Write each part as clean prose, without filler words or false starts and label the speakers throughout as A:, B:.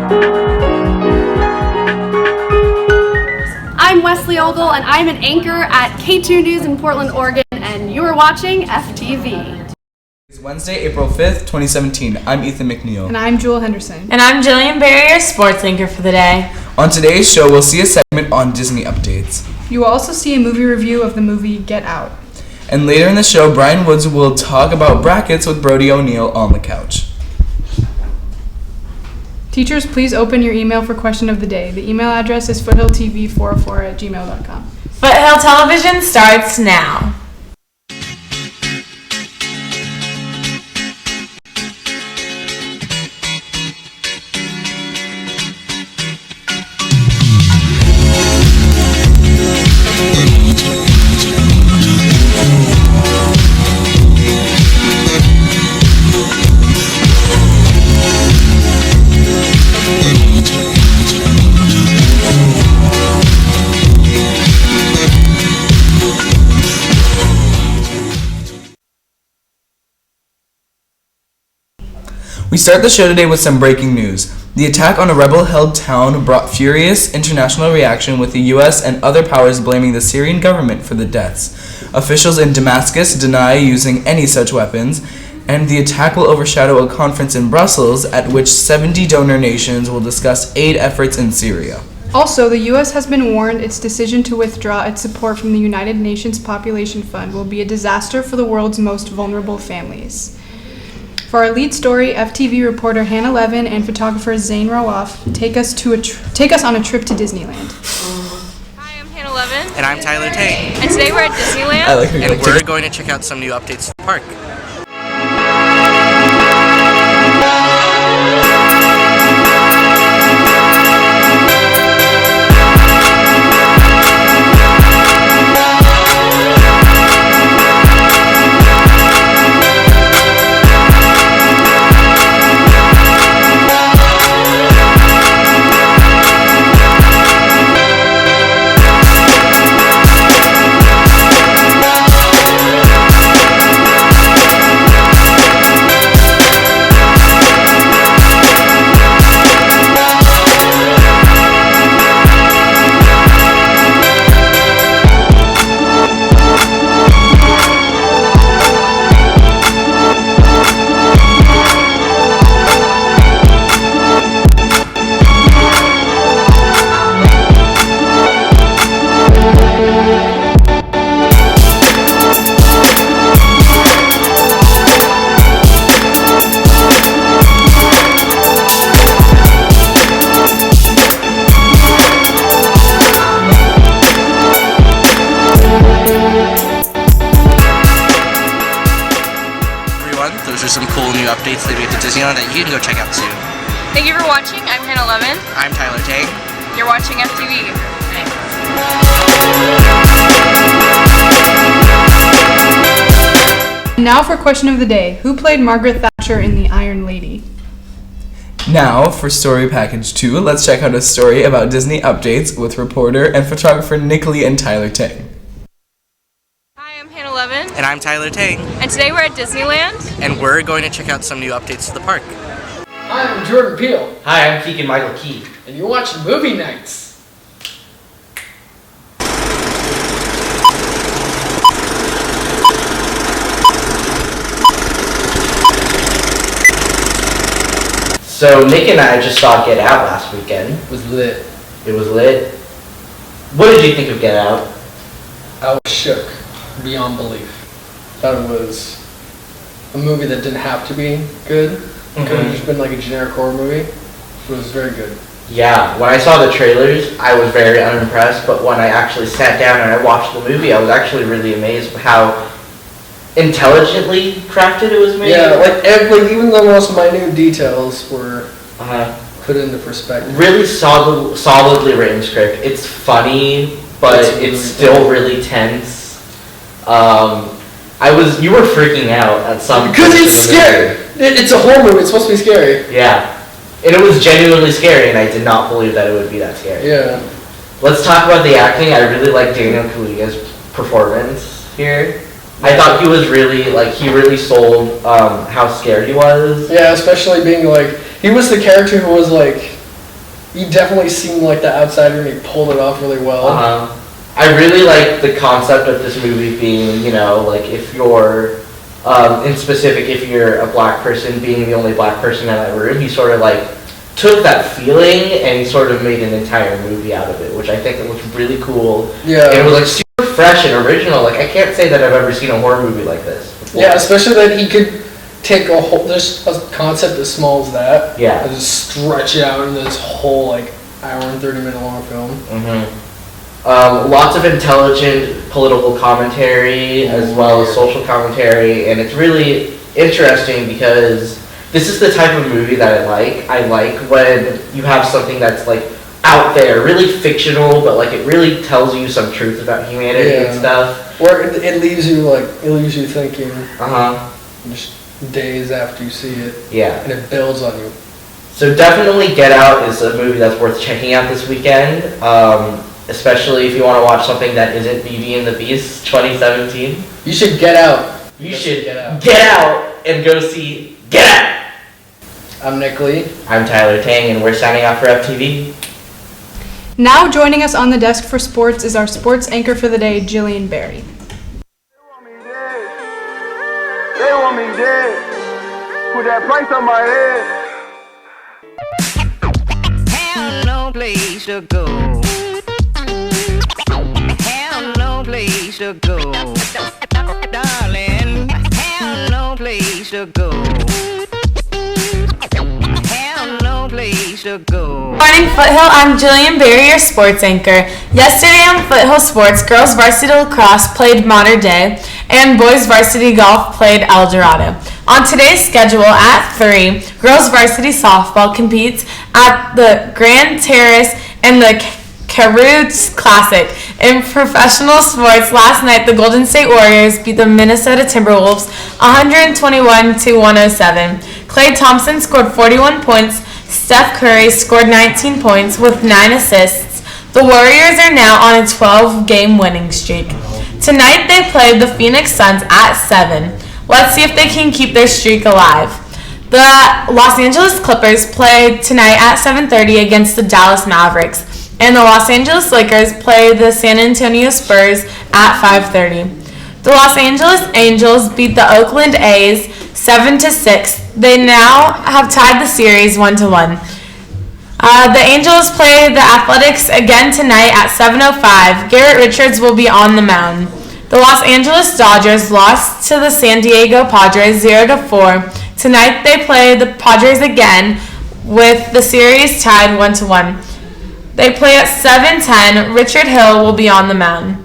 A: I'm Wesley Ogle, and I'm an anchor at K2 News in Portland, Oregon, and you're watching FTV.
B: It's Wednesday, April 5th, 2017. I'm Ethan McNeil.
C: And I'm Jewel Henderson.
D: And I'm Jillian Barrier, sports anchor for the day.
B: On today's show, we'll see a segment on Disney updates.
C: You will also see a movie review of the movie Get Out.
B: And later in the show, Brian Woods will talk about brackets with Brody O'Neill on the couch.
C: Teachers, please open your email for question of the day. The email address is foothilltv404@gmail.com.
D: Foothill Television starts now.
B: We start the show today with some breaking news. The attack on a rebel-held town brought furious international reaction, with the U.S. and other powers blaming the Syrian government for the deaths. Officials in Damascus deny using any such weapons, and the attack will overshadow a conference in Brussels at which 70 donor nations will discuss aid efforts in Syria.
C: Also, the U.S. has been warned its decision to withdraw its support from the United Nations Population Fund will be a disaster for the world's most vulnerable families. For our lead story, FTV reporter Hannah Levin and photographer Zane Rawaf take us on a trip to Disneyland.
E: Hi, I'm Hannah Levin.
F: And I'm Tyler Tate.
E: And today we're at Disneyland.
F: And we're going to check out some new updates to the park. Those are some cool new updates that we get to Disneyland that you can go check out soon.
E: Thank you for watching. I'm Hannah Levin.
F: I'm Tyler Tate.
E: You're watching FTV.
C: Now for question of the day. Who played Margaret Thatcher in The Iron Lady?
B: Now, for Story Package 2, let's check out a story about Disney updates with reporter and photographer Nick Lee and Tyler Tang.
E: Hi, I'm Hannah Levin.
F: And I'm Tyler Tate.
E: And today we're at Disneyland.
F: And we're going to check out some new updates to the park.
G: Hi, I'm Jordan Peele.
F: Hi, I'm Keegan Michael Key.
G: And you're watching Movie Nights.
H: So Nick and I just saw Get Out last weekend.
G: It was lit.
H: It was lit. What did you think of Get Out?
G: I was shook beyond belief. Thought it was a movie that didn't have to be good. It could have just been like a generic horror movie. But it was very good.
H: Yeah, when I saw the trailers, I was very unimpressed, but when I actually sat down and I watched the movie, I was actually really amazed with how intelligently crafted it was made.
G: Yeah, like even the most minute details were put into perspective.
H: Really solidly written script. It's funny, but it's still really tense. You were freaking out at some
G: because it's scary. It's a horror movie. It's supposed to be scary.
H: Yeah, and it was genuinely scary, and I did not believe that it would be that scary.
G: Yeah.
H: Let's talk about the acting. I really like Daniel Kaluuya's performance here. I thought he was really, he really sold how scared he was.
G: Yeah, especially being he was the character who was he definitely seemed like the outsider, and he pulled it off really well.
H: I really like the concept of this movie being, you know, like if you're, in specific, if you're a black person, being the only black person in that room, he sort of like took that feeling and he sort of made an entire movie out of it, which I think it was really cool.
G: Yeah.
H: And it was like super fresh and original. Like I can't say that I've ever seen a horror movie like this before.
G: Yeah, especially that he could take just a concept as small as that.
H: Yeah.
G: And just stretch it out into this whole like hour and 30-minute long film.
H: Lots of intelligent political commentary as well as social commentary, and it's really interesting because this is the type of movie that I like. I like when you have something that's like out there, really fictional, but like it really tells you some truth about humanity and stuff.
G: Or it leaves you thinking. Just days after you see it.
H: Yeah.
G: And it builds on you.
H: So definitely Get Out is a movie that's worth checking out this weekend. Especially if you want to watch something that isn't Beauty and the Beast 2017.
G: You should get out.
H: You should get out and go see Get Out!
G: I'm Nick Lee.
H: I'm Tyler Tang, and we're signing off for FTV.
C: Now joining us on the desk for sports is our sports anchor for the day, Jillian Berry.
I: They want me dead. Put that price on my head.
J: Have no place to go. Have no place to go. Darling, have no place to go. Have no place to go.
D: Morning Foothill, I'm Jillian Berry, your sports anchor. Yesterday on Foothill Sports, girls varsity lacrosse played Mater Dei and boys varsity golf played El Dorado. On today's schedule at 3, girls varsity softball competes at the Grand Terrace and the Carruthers Classic. In professional sports, last night the Golden State Warriors beat the Minnesota Timberwolves 121-107. Klay Thompson scored 41 points. Steph Curry scored 19 points with 9 assists. The Warriors are now on a 12-game winning streak. Tonight they played the Phoenix Suns at 7. Let's see if they can keep their streak alive. The Los Angeles Clippers played tonight at 7:30 against the Dallas Mavericks, and the Los Angeles Lakers play the San Antonio Spurs at 5:30. The Los Angeles Angels beat the Oakland A's 7-6. They now have tied the series 1-1. The Angels play the Athletics again tonight at 7:05. Garrett Richards will be on the mound. The Los Angeles Dodgers lost to the San Diego Padres 0-4. Tonight they play the Padres again with the series tied 1-1. They play at 7:10. Richard Hill will be on the mound.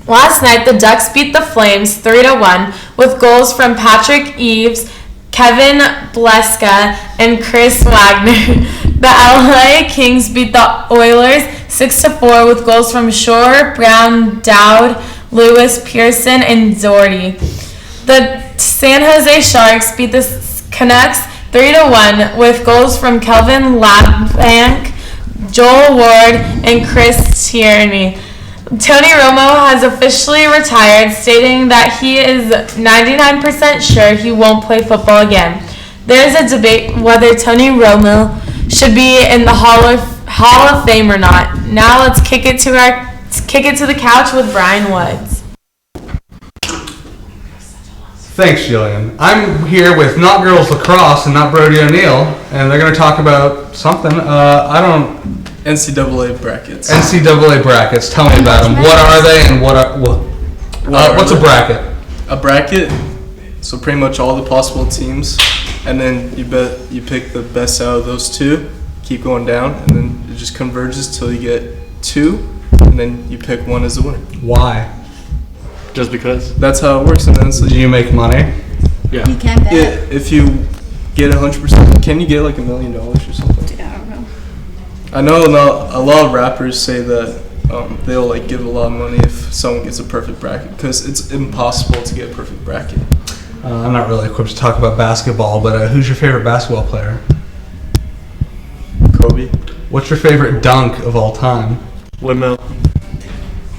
D: Last night the Ducks beat the Flames 3-1 with goals from Patrick Eaves, Kevin Bleska, and Chris Wagner. The LA Kings beat the Oilers 6-4 with goals from Shore, Brown, Dowd, Lewis, Pearson, and Doherty. The San Jose Sharks beat the Canucks 3-1 with goals from Kelvin Labanc, Joel Ward, and Chris Tierney. Tony Romo has officially retired, stating that he is 99% sure he won't play football again. There is a debate whether Tony Romo should be in the Hall of Fame or not. Now let's kick it to the couch with Brian Woods.
K: Thanks, Jillian. I'm here with Not Girls Lacrosse and Not Brody O'Neill, and they're going to talk about something.
B: NCAA brackets.
K: NCAA brackets. Tell me about them. What are they, and what's a bracket?
B: A bracket. So pretty much all the possible teams, and then you pick the best out of those two. Keep going down, and then it just converges till you get 2, and then you pick one as the winner.
K: Why?
B: Just because. That's how it works. And then
K: do you make money?
B: Yeah.
A: You can bet.
B: Yeah, if you get 100%, can you get like $1 million or something?
A: I don't know.
B: I know a lot of rappers say that they'll like give a lot of money if someone gets a perfect bracket, because it's impossible to get a perfect bracket.
K: I'm not really equipped to talk about basketball, but who's your favorite basketball player?
B: Kobe.
K: What's your favorite dunk of all time?
B: Windmill.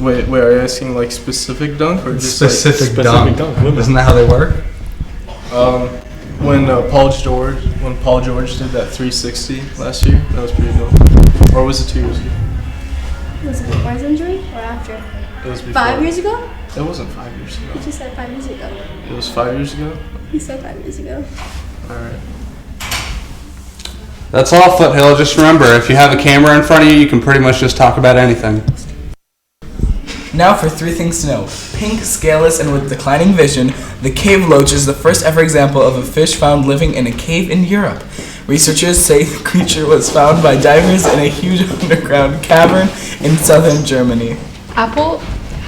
B: Wait, are you asking like specific dunk or just
K: specific
B: like
K: dunk? Isn't that how they work?
B: When Paul George
L: when Paul George did that 360 last year. That was pretty dope. Or was it 2 years ago?
A: Was it before his injury or after?
L: It was before.
A: 5 years ago?
L: It wasn't 5 years ago.
A: He just said 5 years ago.
L: It was 5 years ago?
A: He said 5 years ago.
L: Alright.
K: That's all, Foothill. Just remember, if you have a camera in front of you, you can pretty much just talk about anything.
B: Now for 3 things to know. Pink, scaleless, and with declining vision, the cave loach is the first ever example of a fish found living in a cave in Europe. Researchers say the creature was found by divers in a huge underground cavern in southern Germany.
C: Apple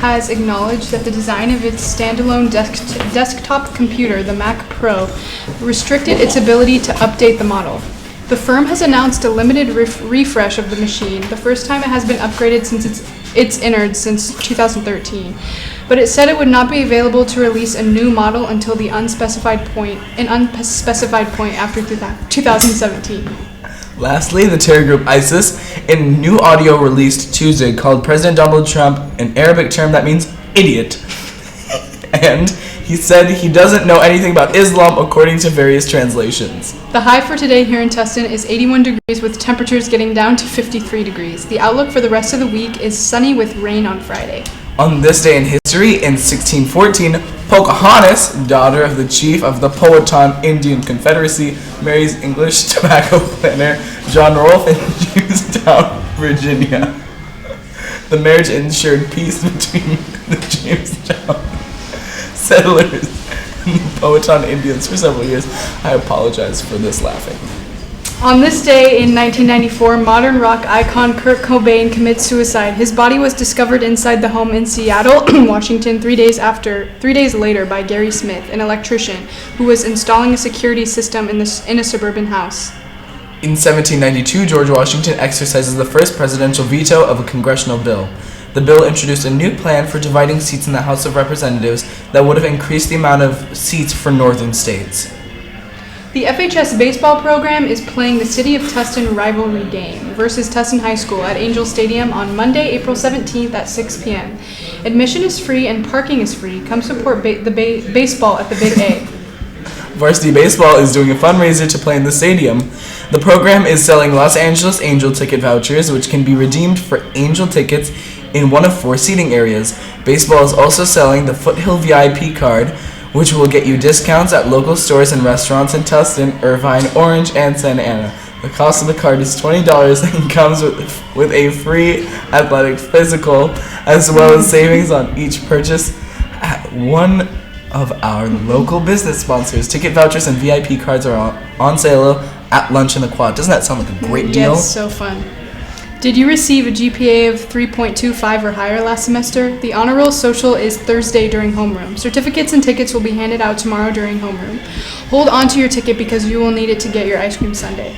C: has acknowledged that the design of its standalone desktop computer, the Mac Pro, restricted its ability to update the model. The firm has announced a limited refresh of the machine, the first time it has been upgraded since its innards since 2013. But it said it would not be available to release a new model until the unspecified point after 2017.
B: Lastly, the terror group ISIS, in new audio released Tuesday, called President Donald Trump an Arabic term that means idiot. And he said he doesn't know anything about Islam according to various translations.
C: The high for today here in Tustin is 81 degrees with temperatures getting down to 53 degrees. The outlook for the rest of the week is sunny with rain on Friday.
B: On this day in history, in 1614, Pocahontas, daughter of the chief of the Powhatan Indian Confederacy, marries English tobacco planter John Rolfe in Jamestown, Virginia. The marriage ensured peace between the Jamestown settlers and the Powhatan Indians for several years. I apologize for this laughing.
C: On this day in 1994, modern rock icon Kurt Cobain commits suicide. His body was discovered inside the home in Seattle, Washington, 3 days later by Gary Smith, an electrician who was installing a security system in a suburban house.
B: In 1792, George Washington exercises the first presidential veto of a congressional bill. The bill introduced a new plan for dividing seats in the House of Representatives that would have increased the amount of seats for northern states.
C: The FHS baseball program is playing the City of Tustin rivalry game versus Tustin High School at Angel Stadium on Monday, April 17th at 6 p.m. Admission is free and parking is free. Come support baseball at the Big A.
B: Varsity Baseball is doing a fundraiser to play in the stadium. The program is selling Los Angeles Angel ticket vouchers, which can be redeemed for Angel tickets in one of 4 seating areas. Baseball is also selling the Foothill VIP card, which will get you discounts at local stores and restaurants in Tustin, Irvine, Orange, and Santa Ana. The cost of the card is $20 and comes with a free athletic physical, as well as savings on each purchase at one of our local business sponsors. Ticket vouchers and VIP cards are on sale at lunch in the quad. Doesn't that sound like a great deal?
C: Yes, so fun. Did you receive a GPA of 3.25 or higher last semester? The honor roll social is Thursday during homeroom. Certificates and tickets will be handed out tomorrow during homeroom. Hold on to your ticket because you will need it to get your ice cream sundae.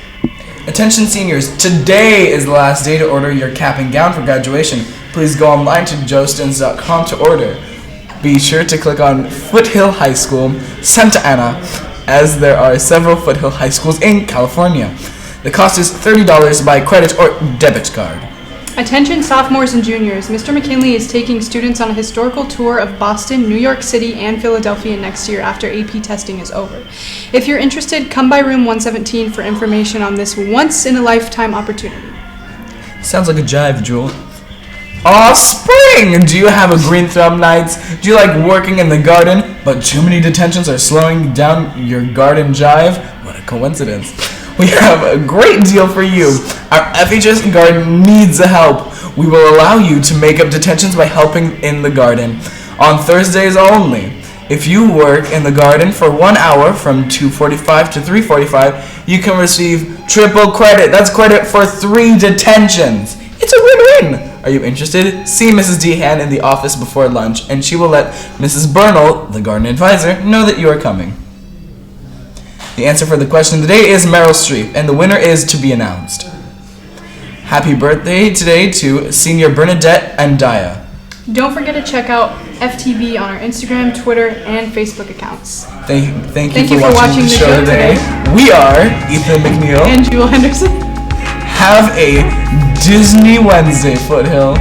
B: Attention seniors, today is the last day to order your cap and gown for graduation. Please go online to joestons.com to order. Be sure to click on Foothill High School, Santa Ana, as there are several Foothill High Schools in California. The cost is $30 by credit or debit card.
C: Attention sophomores and juniors, Mr. McKinley is taking students on a historical tour of Boston, New York City, and Philadelphia next year after AP testing is over. If you're interested, come by room 117 for information on this once-in-a-lifetime opportunity.
B: Sounds like a jive, Jewel. Aw, spring! Do you have a green thumb nights? Do you like working in the garden, but too many detentions are slowing down your garden jive? What a coincidence. We have a great deal for you. Our FHS garden needs the help. We will allow you to make up detentions by helping in the garden on Thursdays only. If you work in the garden for 1 hour from 2:45 to 3:45, you can receive triple credit. That's credit for 3 detentions. It's a win-win. Are you interested? See Mrs. Dehan in the office before lunch, and she will let Mrs. Bernal, the garden advisor, know that you are coming. The answer for the question today is Meryl Streep, and the winner is to be announced. Happy birthday today to Senior Bernadette and Daya.
C: Don't forget to check out FTV on our Instagram, Twitter, and Facebook accounts.
B: Thank you for watching the show today. We are Ethan McNeil
C: and Jewel Henderson.
B: Have a Disney Wednesday, Foothill.